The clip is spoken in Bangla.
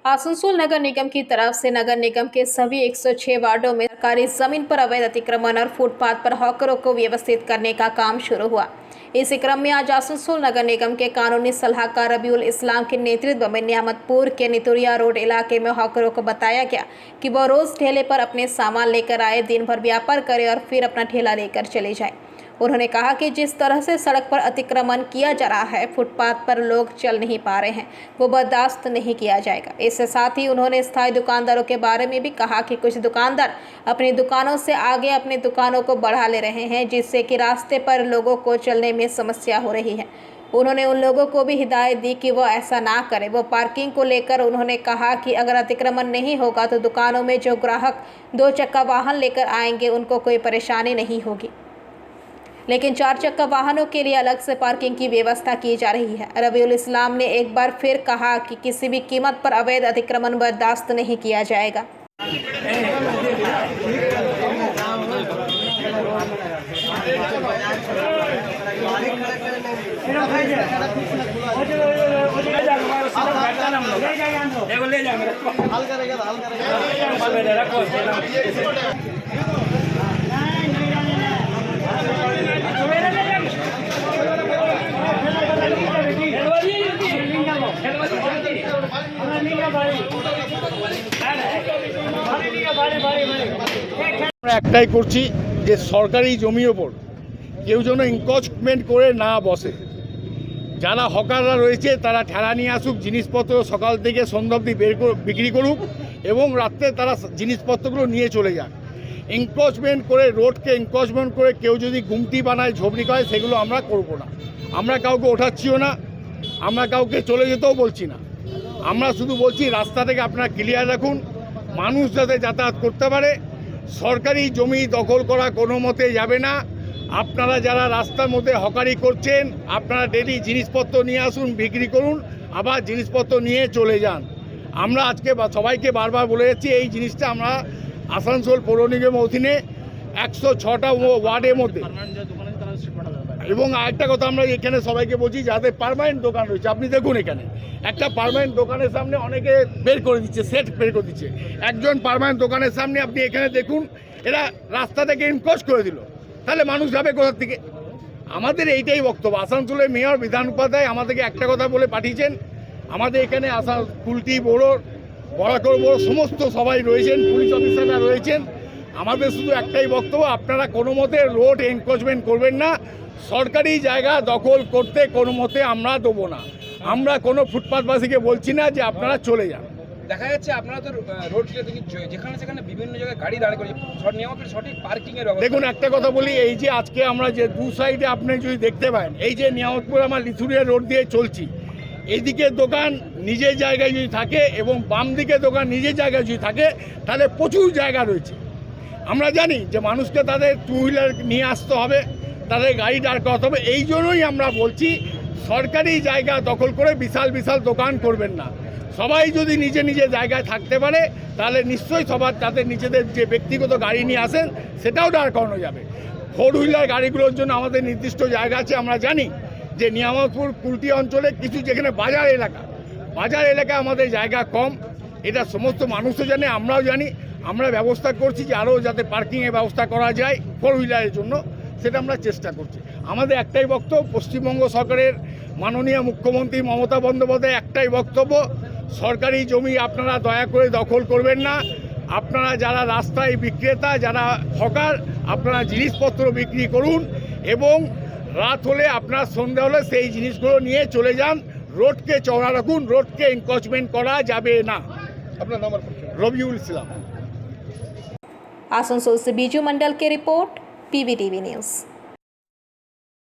आसनसोल नगर निगम की तरफ से नगर निगम के सभी 106 वार्डों में सरकारी जमीन पर अवैध अतिक्रमण और फुटपाथ पर हॉकरों को व्यवस्थित करने का काम शुरू हुआ। इसी क्रम में आज आसनसोल नगर निगम के कानूनी सलाहकार रबीउल इस्लाम के नेतृत्व में नियामतपुर के नितुरिया रोड इलाके में हॉकरों को बताया गया कि वह रोज ठेले पर अपने सामान लेकर आए, दिन भर व्यापार करें और फिर अपना ठेला लेकर चले जाए। उन्होंने कहा कि जिस तरह से सड़क पर अतिक्रमण किया जा रहा है, फुटपाथ पर लोग चल नहीं पा रहे हैं, वो बर्दाश्त नहीं किया जाएगा। इसके साथ ही उन्होंने स्थायी दुकानदारों के बारे में भी कहा कि कुछ दुकानदार अपनी दुकानों से आगे अपनी दुकानों को बढ़ा ले रहे हैं, जिससे कि रास्ते पर लोगों को चलने में समस्या हो रही है। उन्होंने उन लोगों को भी हिदायत दी कि वो ऐसा ना करें। वो पार्किंग को लेकर उन्होंने कहा कि अगर अतिक्रमण नहीं होगा तो दुकानों में जो ग्राहक 2 चक्का वाहन लेकर आएंगे उनको कोई परेशानी नहीं होगी, लेकिन 4 चक्का वाहनों के लिए अलग से पार्किंग की व्यवस्था की जा रही है। रबीउल इस्लाम ने एक बार फिर कहा कि किसी भी कीमत पर अवैध अतिक्रमण बर्दाश्त नहीं किया जाएगा। আমরা একটাই করছি যে সরকারি জমির ওপর কেউ যেন এনক্রোচমেন্ট করে না বসে। যারা হকাররা রয়েছে তারা ঠেলা নিয়ে আসুক, জিনিসপত্র সকাল থেকে সন্ধ্যা অবধি বিক্রি করুক এবং রাত্রে তারা জিনিসপত্রগুলো নিয়ে চলে যাক। এনক্রোচমেন্ট করে রোডকে এনক্রোচমেন্ট করে কেউ যদি গুমটি বানায়, ঝোপড়ি করে, সেগুলো আমরা করব না। আমরা কাউকে ওঠাচ্ছিও না, আমরা কাউকে চলে যেতেও বলছি না। আমরা শুধু বলছি রাস্তা থেকে আপনারা ক্লিয়ার রাখুন, মানুষ যাতে যাতায়াত করতে পারে। সরকারি জমি দখল করা কোনো মতে যাবে না। আপনারা যারা রাস্তার মধ্যে হকারি করছেন, আপনারা ডেলি জিনিসপত্র নিয়ে আসুন, বিক্রি করুন, আবার জিনিসপত্র নিয়ে চলে যান। আমরা আজকে সবাইকে বারবার বলে যাচ্ছি এই জিনিসটা আমরা আসানসোল পৌর নিগমের অধীনে 106টা ওয়ার্ডের মধ্যে, এবং আরেকটা কথা আমরা এখানে সবাইকে বলছি যাদের পার্মানেন্ট দোকান রয়েছে, আপনি দেখুন এখানে একটা পার্মানেন্ট দোকানের সামনে অনেকে বের করে দিচ্ছে, সেট বের করে দিচ্ছে। একজন পার্মানেন্ট দোকানের সামনে আপনি এখানে দেখুন, এরা রাস্তা থেকে এনক্রোচ করে দিল, তাহলে মানুষ যাবে কোথার থেকে? আমাদের এইটাই বক্তব্য। আসানসোলের মেয়র বিধান উপাধ্যায় আমাদেরকে একটা কথা বলে পাঠিয়েছেন, আমাদের এখানে কুলটি বড়াকর সমস্ত সবাই রয়েছেন, পুলিশ অফিসাররা রয়েছেন। আমাদের শুধু একটাই বক্তব্য, আপনারা কোনো মতে রোড এনক্রোচমেন্ট করবেন না। সরকারি জায়গা দখল করতে কোনো মতে আমরা দেবো না। আমরা কোনো ফুটপাথবাসীকে বলছি না যে আপনারা চলে যান। দেখা যাচ্ছে আপনারা তো রোড যেখানে সেখানে বিভিন্ন জায়গায় গাড়ি দাঁড় করে সঠিক পার্কিং এর ব্যবস্থা। দেখুন একটা কথা বলি, এই যে আজকে আমরা যে দু সাইডে আপনি যদি দেখতে পান, এই যে নিয়ামতপুর আমার লিথুরিয়া রোড দিয়ে চলছি, এইদিকে দোকান নিজের জায়গায় যদি থাকে এবং বাম দিকে দোকান নিজের জায়গায় যদি থাকে, তাহলে প্রচুর জায়গা রয়েছে। আমরা জানি যে মানুষকে তাদের 2 হুইলার নিয়ে আসতে হবে, তাদের গাড়ি দাঁড় করাতে হবে। এই জন্যই আমরা বলছি সরকারি জায়গা দখল করে বিশাল বিশাল দোকান করবেন না। সবাই যদি নিজে নিজে জায়গায় থাকতে পারে তাহলে নিশ্চয়ই সবার তাদের নিজেদের যে ব্যক্তিগত গাড়ি নিয়ে আসেন সেটাও দাঁড় করানো যাবে। 4 হুইলার গাড়িগুলোর জন্য আমাদের নির্দিষ্ট জায়গা আছে। আমরা জানি যে নিয়ামতপুর কুলটি অঞ্চলে কিছু যেখানে বাজার এলাকা আমাদের জায়গা কম, এটা সমস্ত মানুষও জানে, আমরাও জানি। আমরা ব্যবস্থা করছি যে আরও যাতে পার্কিংয়ের ব্যবস্থা করা যায় 4 হুইলারের জন্য, সেটা আমরা চেষ্টা করছি। আমাদের একটাই বক্তব্য, পশ্চিমবঙ্গ সরকারের মাননীয় মুখ্যমন্ত্রী মমতা বন্দ্যোপাধ্যায় একটাই বক্তব্য, সরকারি জমি আপনারা দয়া করে দখল করবেন না। আপনারা যারা রাস্তায় বিক্রেতা, যারা হকার, আপনারা জিনিসপত্র বিক্রি করুন এবং রাত হলে আপনার সন্ধ্যা হলে সেই জিনিসগুলো নিয়ে চলে যান। রোডকে চওড়া রাখুন, রোডকে এনক্রোচমেন্ট করা যাবে না। আপনার নাম? রবিউল ইসলাম। आसनसोल से बीजू मंडल की रिपोर्ट, PVTV न्यूज़।